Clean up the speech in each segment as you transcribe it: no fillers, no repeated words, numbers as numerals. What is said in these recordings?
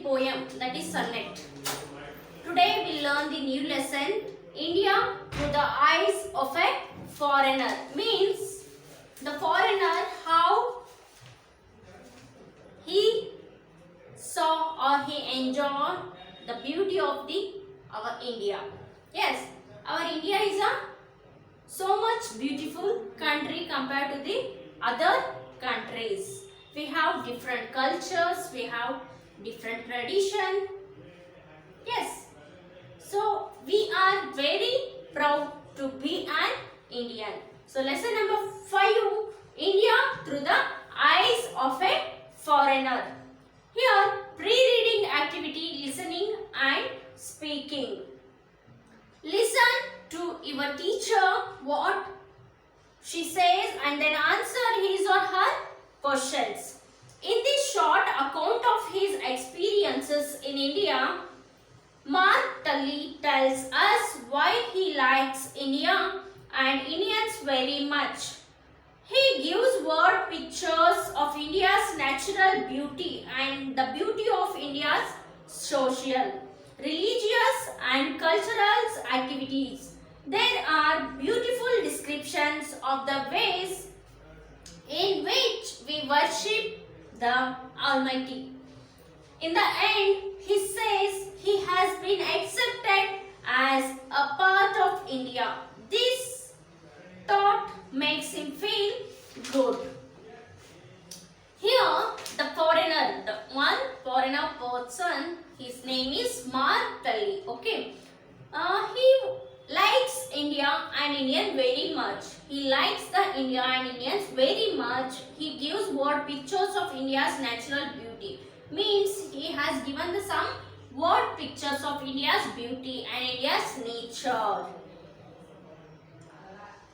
the poem that is sonnet. Today we learn the new lesson India through the eyes of a foreigner. Means the foreigner how he saw or he enjoyed the beauty of our India. Yes, our India is a so much beautiful country compared to the other countries. We have different cultures, we have different tradition. Yes, so we are very proud to be an Indian. So lesson number 5, India through the eyes of a foreigner. Here, pre-reading activity, listening and speaking. Listen to your teacher what she says and then answer his or her questions. In this short account of his experiences in India, Mark Tully tells us why he likes India and Indians very much. He gives word pictures of India's natural beauty and the beauty of India's social, religious and cultural activities. There are beautiful descriptions of the ways in which we worship the Almighty. In the end, he says he has been accepted as a part of India. This thought makes him feel good. Here, the foreigner, the one foreigner person, his name is Mark Tully. Okay, he likes India and Indian very much. He likes the India and Indians very much. He gives word pictures of India's natural beauty. Means he has given some word pictures of India's beauty and India's nature.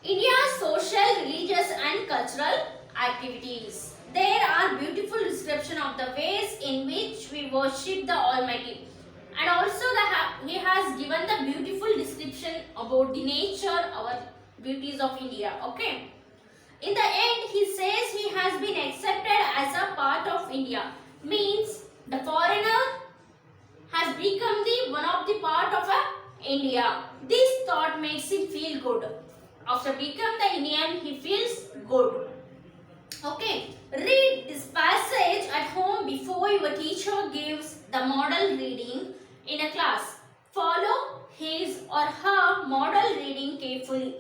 India's social, religious and cultural activities. There are beautiful description of the ways in which we worship the Almighty. And also he has given the beautiful description about the nature, our beauties of India. Okay. In the end, he says he has been accepted as a part of India. Means the foreigner has become the one of the part of India. This thought makes him feel good. After become the Indian, he feels good. Okay, read this passage at home before your teacher gives the model reading in a class. Follow his or her model reading carefully.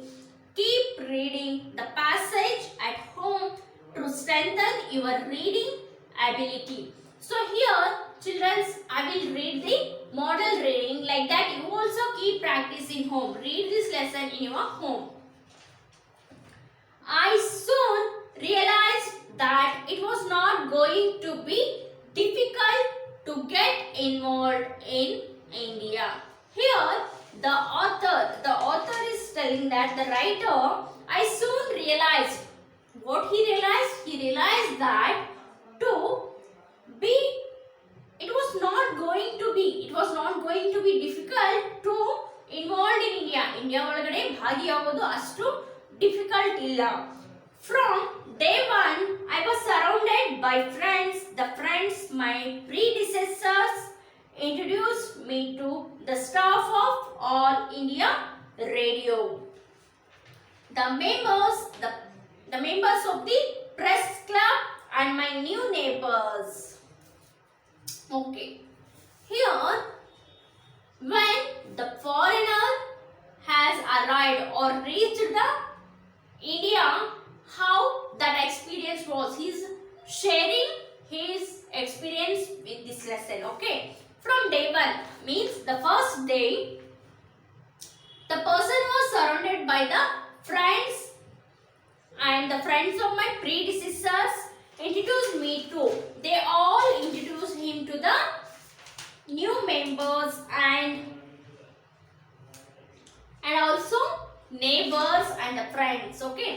Keep reading the passage at home to strengthen your reading ability. So here, children, I will read the model reading. Like that, you also keep practicing home. Read this lesson in your home. I soon realized that it was not going to be difficult to get involved in India. Here, the author is telling that the writer, I soon realized. What he realized? He realized that it was not going to be difficult to involved in India. India ಒಳಗಡೆ ಭಾಗಿಯಾಗೋದು ಅಷ್ಟು difficult ಇಲ್ಲ. From day one, I was surrounded by friends. The friends, my predecessors, introduced me to the staff of All India Radio. The members of the press club and my new neighbors. Okay. Here, when the foreigner has arrived or reached the India, how that experience was. He's sharing his experience with this lesson. Okay. From day one means the first day, the person was surrounded by the friends and the friends of my predecessors introduced me to. They all introduced him to the new members and also neighbors and the friends. Okay.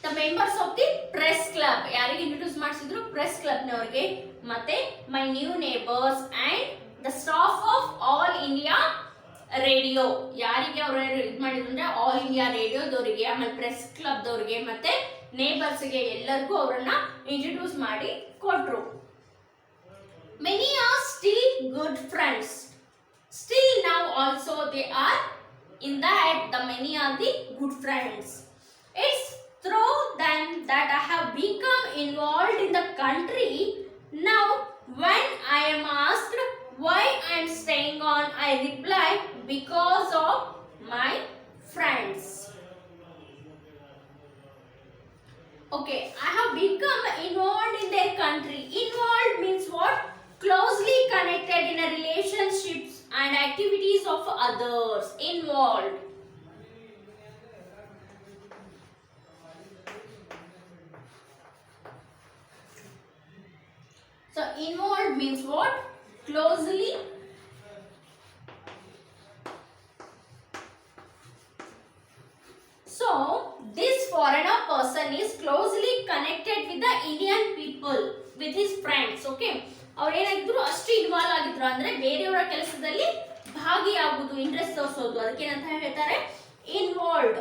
The members of the press club. ಯಾರಿಗೆ introduce ಮಾಡಿಸಿದ್ರು press club ನವರಿಗೆ ಮತ್ತೆ my new neighbors and the staff of All India Radio. ಯಾರಿಗೆ ಅವರು ಇದು ಮಾಡಿದ್ರು ಅಂದ್ರೆ All India Radio ದವರಿಗೆ ಆಮೇಲೆ press club ದವರಿಗೆ ಮತ್ತೆ ನೇಬರ್ಸ್ ಗೆ ಎಲ್ಲರಿಗೂ ಅವರನ್ನ ಇಂಟ್ರೊಡ್ಯೂಸ್ ಮಾಡಿ ಕೊಟ್ರು. Many are still good friends. Still now also they are in that the many are the good friends. It's through them that I have become involved in the country. Now when I am asked why I am staying on, I reply because of my friends. Okay, I have become involved in their country. Involved means what? Closely connected in a relationships and activities of others. Involved. So involved means what? Closely. So this foreigner person is closely connected with the Indian people, with his friends. Okay, ಅವ್ರು ಏನಾಗಿದ್ರು ಅಷ್ಟು involve ಆಗಿದ್ರು ಅಂದ್ರೆ ಬೇರೆಯವರ ಕೆಲಸದಲ್ಲಿ ಭಾಗಿಯಾಗುವುದು, interest ತೋರಿಸೋದು, ಅದಕ್ಕೇನಂತ ಹೇಳ್ತಾರೆ? Involved.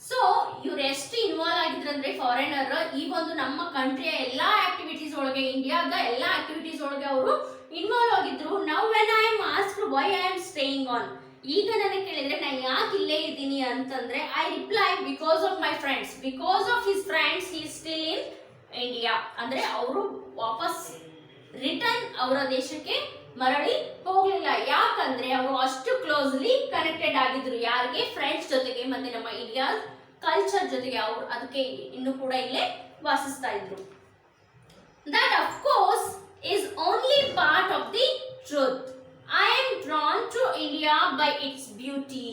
So ಇವ್ರು ಎಷ್ಟು ಇನ್ವಾಲ್ವ್ ಆಗಿದ್ರು ಅಂದ್ರೆ ಫಾರಿನರ್ ಈ ಒಂದು ನಮ್ಮ ಕಂಟ್ರಿಯ ಎಲ್ಲಾ ಆಕ್ಟಿವಿಟೀಸ್ ಒಳಗೆ, ಇಂಡಿಯಾದ ಎಲ್ಲಾ ಆಕ್ಟಿವಿಟೀಸ್ ಒಳಗೆ ಅವರು ಇನ್ವಾಲ್ವ್ ಆಗಿದ್ರು. Now when I am asked why I am staying on, ಈಗ ನನಗೆ ಕೇಳಿದ್ರೆ ನಾನು ಯಾಕೆ ಇಲ್ಲೇ ಇದ್ದೀನಿ ಅಂತಂದ್ರೆ I reply because of my friends. Because of his friends he is still in India. ಅಂದ್ರೆ ಅವರು ವಾಪಸ್ ರಿಟರ್ನ್ ಅವರ ದೇಶಕ್ಕೆ ಮರಳಿ ಹೋಗ್ಲಿಲ್ಲ. ಯಾಕಂದ್ರೆ ಅವರು ಅಷ್ಟು ಕ್ಲೋಸ್ಲಿ ಕನೆಕ್ಟೆಡ್ ಆಗಿದ್ರು. ಯಾರಿಗೆ? ಫ್ರೆಂಡ್ಸ್ ಜೊತೆಗೆ, ಮತ್ತೆ ನಮ್ಮ ಇಂಡಿಯಾ ಕಲ್ಚರ್ ಜೊತೆಗೆ. ಅವರು ಅದಕ್ಕೆ ಇನ್ನು ಕೂಡ ಇಲ್ಲೇ ವಾಸಿಸ್ತಾ ಇದ್ರು. That of course is only part of the truth. I am drawn to India by its beauty.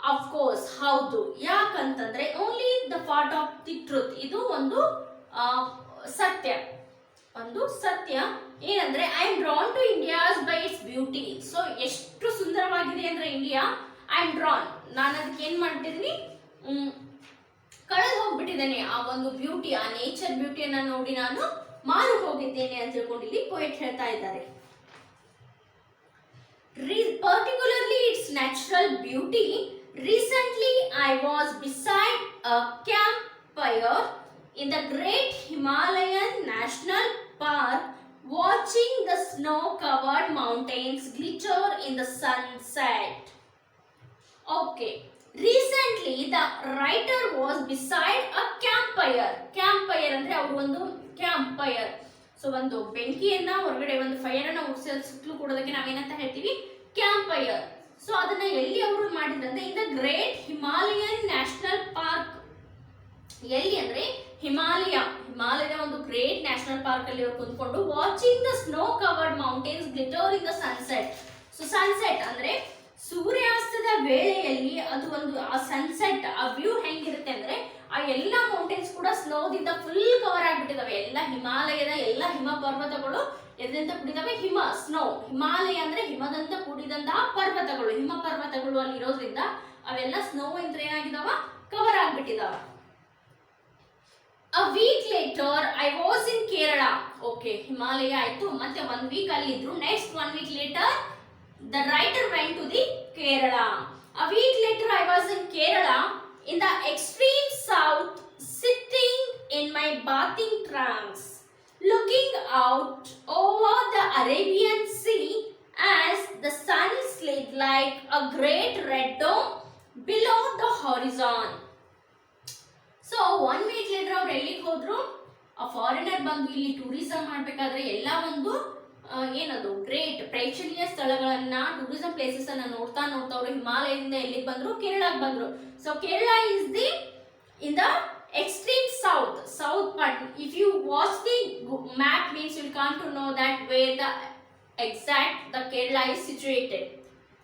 Of course, ಹೌದು. ಯಾಕಂತಂದ್ರೆ only the part of the truth. ಇದು ಒಂದು ಸತ್ಯ. ಒಂದು ಸತ್ಯ ಏನಂದ್ರೆ I am drawn to India by its beauty. So ಎಷ್ಟು ಸುಂದರವಾಗಿದೆ ಅಂದ್ರೆ ಇಂಡಿಯಾ. I am drawn. ನಾನು ಅದಕ್ಕೆ ಏನ್ ಮಾಡ್ತಿದ್ದೀನಿ, ಕಳೆದು ಹೋಗ್ಬಿಟ್ಟಿದ್ದೇನೆ. ಆ ಒಂದು ಬ್ಯೂಟಿ, ಆ ನೇಚರ್ ಬ್ಯೂಟಿಯನ್ನ ನೋಡಿ ನಾನು ಮಾರು ಹೋಗಿದ್ದೇನೆ ಅಂತ ಹೇಳ್ಕೊಂಡು ಇಲ್ಲಿ ಪೋಯೆಟ್ ಹೇಳ್ತಾ ಇದ್ದಾರೆ. Particularly its natural beauty. Recently I was beside a campfire in the Great Himalayan National Park, watching the snow-covered mountains glitter in the sunset. Okay, recently the writer was beside a campfire. Campfire ಅಂದ್ರೆ ಅವರು ಒಂದು campfire, so ಒಂದು ಬೆಂಕಿಯನ್ನ ಹೊರಗಡೆ ಒಂದು fire ಅನ್ನ ಸುತ್ತಲೂ ಕೊಡೋದಕ್ಕೆ ನಾವೇನಂತ ಹೇಳ್ತೀವಿ? Camp fire. ಸೊ ಅದನ್ನ ಎಲ್ಲಿ ಅವರು ಮಾಡಿದ್ರಂದ್ರೆ in the great Himalayan national park. ಎಲ್ಲಿ ಅಂದ್ರೆ ಹಿಮಾಲಯದ ಒಂದು ಗ್ರೇಟ್ ನ್ಯಾಷನಲ್ ಪಾರ್ಕ್ ಅಲ್ಲಿ ಅವರು ಕುಂತ್ಕೊಂಡು watching the snow covered mountains glitter in the sunset. So sunset ಅಂದ್ರೆ ಸೂರ್ಯಾಸ್ತದ ವೇಳೆಯಲ್ಲಿ ಅದು ಒಂದು ಆ ಸನ್ಸೆಟ್, ಆ ವ್ಯೂ ಹೆಂಗಿರುತ್ತೆ ಅಂದ್ರೆ ಆ ಎಲ್ಲ ಮೌಂಟೇನ್ಸ್ ಕೂಡ ಸ್ನೋದಿಂದ ಫುಲ್ ಕವರ್ ಆಗ್ಬಿಟ್ಟಿದಾವೆ. ಎಲ್ಲ ಹಿಮಾಲಯದ ಎಲ್ಲ ಹಿಮ ಪರ್ವತಗಳು ಎದ್ರಿಂದ ಕೂಡಿದಾವೆ? ಹಿಮ, ಸ್ನೋ. ಹಿಮಾಲಯ ಅಂದ್ರೆ ಹಿಮದಂತ ಕೂಡಿದಂತಹ ಪರ್ವತಗಳು, ಹಿಮ ಪರ್ವತಗಳು ಅಲ್ಲಿ ಇರೋದ್ರಿಂದ ಅವೆಲ್ಲ ಸ್ನೋ ಇಂದ ಏನಾಗಿದಾವ? ಕವರ್ ಆಗ್ಬಿಟ್ಟಿದಾವ. A week later I was in Kerala. Okay, Himalaya ಆಯ್ತು, ಮತ್ತೆ 1 week ಅಲ್ಲಿ ಇದ್ರು. Next 1 week later the writer went to the Kerala. A week later I was in Kerala in the extreme south, sitting in my bathing trunks, looking out over the Arabian Sea as the sun slid like a great red dome below the horizon. So 1 week later ಅವ್ರು ಎಲ್ಲಿಗೆ ಹೋದ್ರು? ಆ foreigner ಬಂದು ಇಲ್ಲಿ tourism ಮಾಡ್ಬೇಕಾದ್ರೆ ಎಲ್ಲ ಒಂದು ಏನದು ಗ್ರೇಟ್ ಪ್ರೇಕ್ಷಣೀಯ ಸ್ಥಳಗಳನ್ನ, ಟೂರಿಸಂ ಪ್ಲೇಸಸ್ ಅನ್ನ ನೋಡ್ತಾ ಅವರು ಹಿಮಾಲಯದಿಂದ ಎಲ್ಲಿಗೆ ಬಂದ್ರು? ಕೇರಳಕ್ಕೆ ಬಂದ್ರು. So Kerala is the in the extreme south part. If you watch the map means you'll come to know that where the exact the Kerala is situated.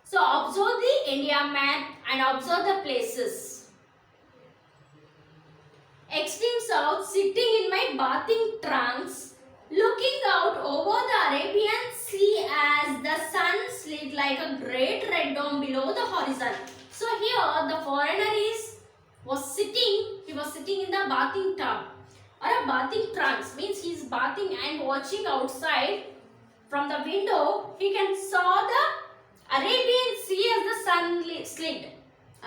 So observe the India map and observe the places. Extreme south, sitting in my bathing trunks, looking out over the Arabian Sea as the sun slid like a great red dome below the horizon. So here the foreigner was sitting in the bathing tub or a bathing trunks, means he is bathing and watching outside from the window. He can saw the Arabian Sea as the sun slid.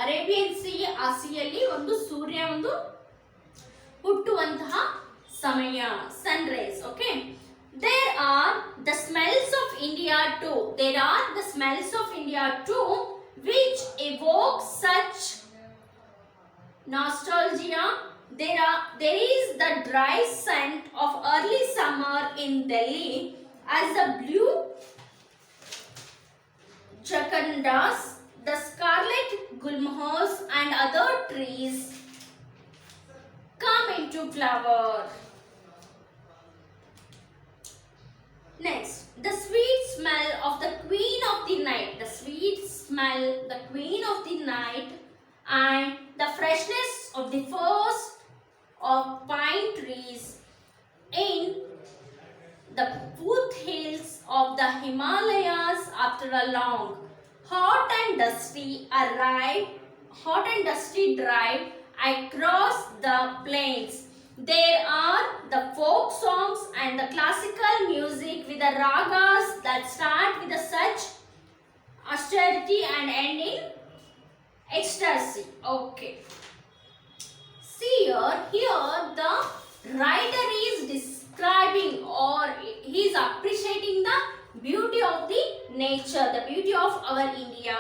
Arabian Sea, ಆ ಸಿಯಲ್ಲಿ ಒಂದು ಸೂರ್ಯ ಒಂದು ಹುಟ್ಟುವಂತಹ samaya, sunrise. Okay, there are the smells of India too. There are the smells of India too, which evoke such nostalgia. There is the dry scent of early summer in Delhi as the blue jacarandas, the scarlet gulmohars and other trees come into flower. Next, the sweet smell of the queen of the night. The sweet smell, the queen of the night, and the freshness of the first of pine trees in the foothills of the Himalayas after a long, hot and dusty drive across the plains. There are the folk songs and the classical music with the ragas that start with such austerity and end in ecstasy. Okay. See here the writer is describing or he is appreciating the beauty of the nature, the beauty of our India.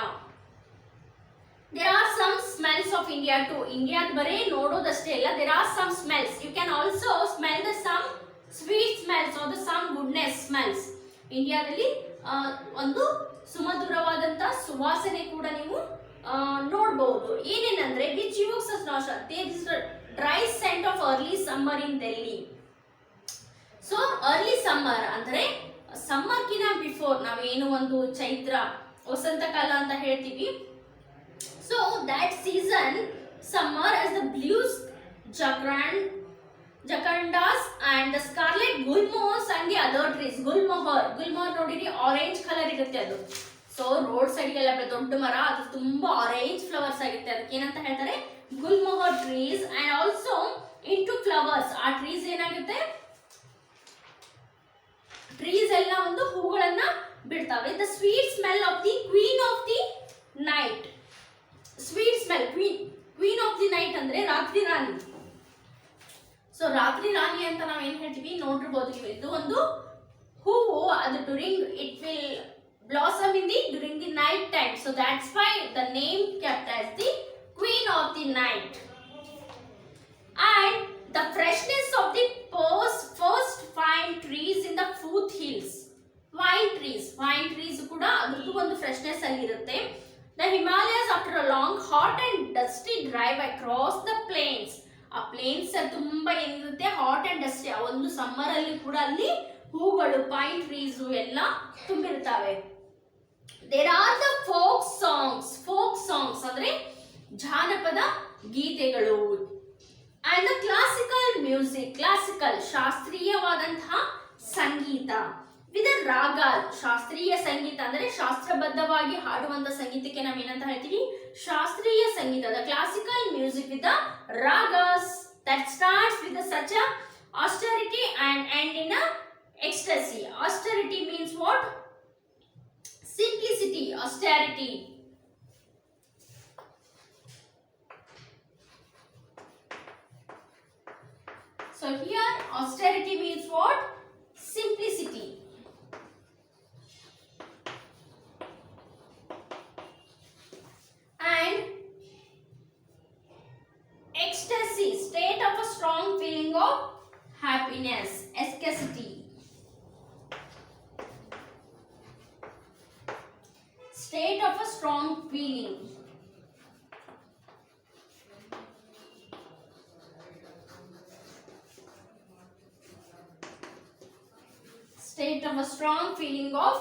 There are some smells of India too. India bare nododasthe illa, there are some smells. You can also smell the some sweet smells or the some goodness smells. India dalli ಒಂದು ಸುಮಧುರವಾದಂತ ಸುವಾಸನೆ ಕೂಡ ನೀವು ನೋಡಬಹುದು. ಏನೇನಂದ್ರೆ which evokes us nostalgia. There is a dry scent of early summer in Delhi. So early summer ಅಂದ್ರೆ summer ಕಿನ before ನಾವೇನು ಒಂದು ಚೈತ್ರ ವಸಂತ ಕಾಲ ಅಂತ ಹೇಳ್ತೀವಿ. So that season summer as the blues jacarandas and the scarlet gulmohars and the other trees. gulmohar ನೋಡಿರಿ orange colour ಇರುತ್ತೆ ಅದು. So road side ಎಲ್ಲ ದೊಡ್ಡ ಮರ, ಅದು ತುಂಬಾ ಆರೆಂಜ್ ಫ್ಲವರ್ಸ್ ಆಗಿರುತ್ತೆ. ಅದಕ್ಕೆ ಏನಂತ ಹೇಳ್ತಾರೆ, Gulmohar trees. And also into flowers, ಆ ಟ್ರೀಸ್ ಏನಾಗುತ್ತೆ, ಟ್ರೀಸ್ ಎಲ್ಲ ಒಂದು ಹೂಗಳನ್ನ ಬಿಡ್ತಾವೆ. The sweet smell of the queen of the night. Sweet smell, queen of the night ಅಂದ್ರೆ ರಾತ್ರಿ ರಾಣಿ. ಸೊ ರಾತ್ರಿ ರಾಣಿ ಅಂತ ನಾವ್ ಏನ್ ಹೇಳ್ತೀವಿ ನೋಡಿರ್ಬೋದು ನೀವು. ಇದು ಒಂದು ಹೂವು, ಅದು it will blossom during the night time. So that's why the name kept as the queen of the night. And the freshness of the first pine trees in the foothills. Pine trees kuda adradu ಒಂದು freshness ಅಲ್ಲಿ ಇರುತ್ತೆ. The Himalayas after a long hot and dusty drive across the plains. ಆ plains ತುಂಬಾ ಏನಿರುತ್ತೆ hot and dusty. ಆ ಒಂದು summer ಅಲ್ಲಿ ಕೂಡ ಅಲ್ಲಿ ಹೂಗಳು, ಪೈನ್ ಟ್ರೀಸ್ ಎಲ್ಲ ತುಂಬಿರ್ತಾವೆ. There are the folk songs ಅಂದ್ರೆ ಜಾನಪದ ಗೀತೆಗಳು. And the classical music, ಶಾಸ್ತ್ರೀಯವಾದಂತಹ Sangeetha. with a raga, ಶಾಸ್ತ್ರೀಯ ಸಂಗೀತ ಅಂದ್ರೆ ಶಾಸ್ತ್ರಬದ್ಧವಾಗಿ ಹಾಡುವಂತ ಸಂಗೀತಕ್ಕೆ ನಾವು ಏನಂತ ಹೇಳ್ತೀವಿ, ಶಾಸ್ತ್ರೀಯ ಸಂಗೀತ. The classical music with the ragas that starts with such a austerity and end in a ecstasy. Austerity means what? Simplicity, austerity. So here austerity means what? Simplicity. And ecstasy, state of a strong feeling of happiness, ecstasy. State of a strong feeling. State of a strong feeling of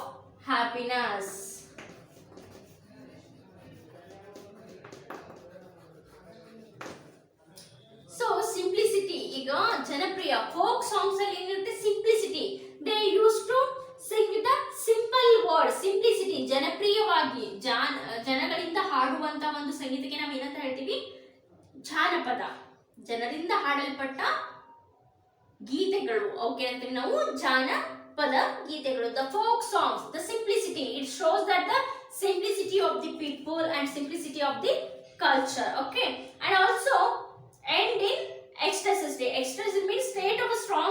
happiness. So simplicity, ಈಗ ಜನಪ್ರಿಯ folk songs ಅಲ್ಲಿ ಏನಿರುತ್ತೆ, simplicity. They used to sing with a simple word, simplicity. ಜನಪ್ರಿಯವಾಗಿ ಜನಗಳಿಂದ ಹಾಡುವಂತ ಒಂದು ಸಂಗೀತಕ್ಕೆ ನಾವು ಏನಂತ ಹೇಳ್ತೀವಿ, ಜಾನಪದ. ಜನರಿಂದ ಹಾಡಲ್ಪಟ್ಟ ಗೀತೆಗಳು ಅವಕ್ಕೆ ಅಂತೀವಿ ನಾವು ಜಾನಪದ ಗೀತೆಗಳು. The folk songs, the simplicity, it shows that the simplicity of the people and simplicity of the culture. Okay, and also end in ecstasy. Ecstasy means state of a strong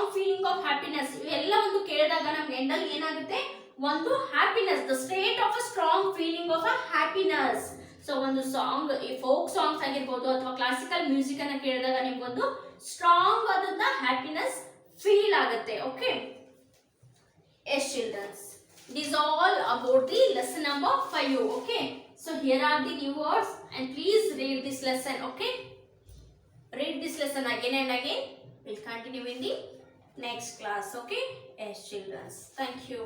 ಒಂದು happiness, the state of a strong feeling of a happiness. So ಒಂದು song, ಈ folk songs ಆಗಿರ್ಬೋದು ಅಥವಾ classical music ಅನ್ನ ಕೇಳಿದಾಗ ನಿಮ್ಗೊಂದು strong ಆದಂತ happiness feel ಆಗುತ್ತೆ. Okay, yes childrens, it is all about the lesson number 5. Okay, so here are the new words and please read this lesson. Okay, read this lesson again and again. We'll continue in the next class. Okay, yes children, thank you.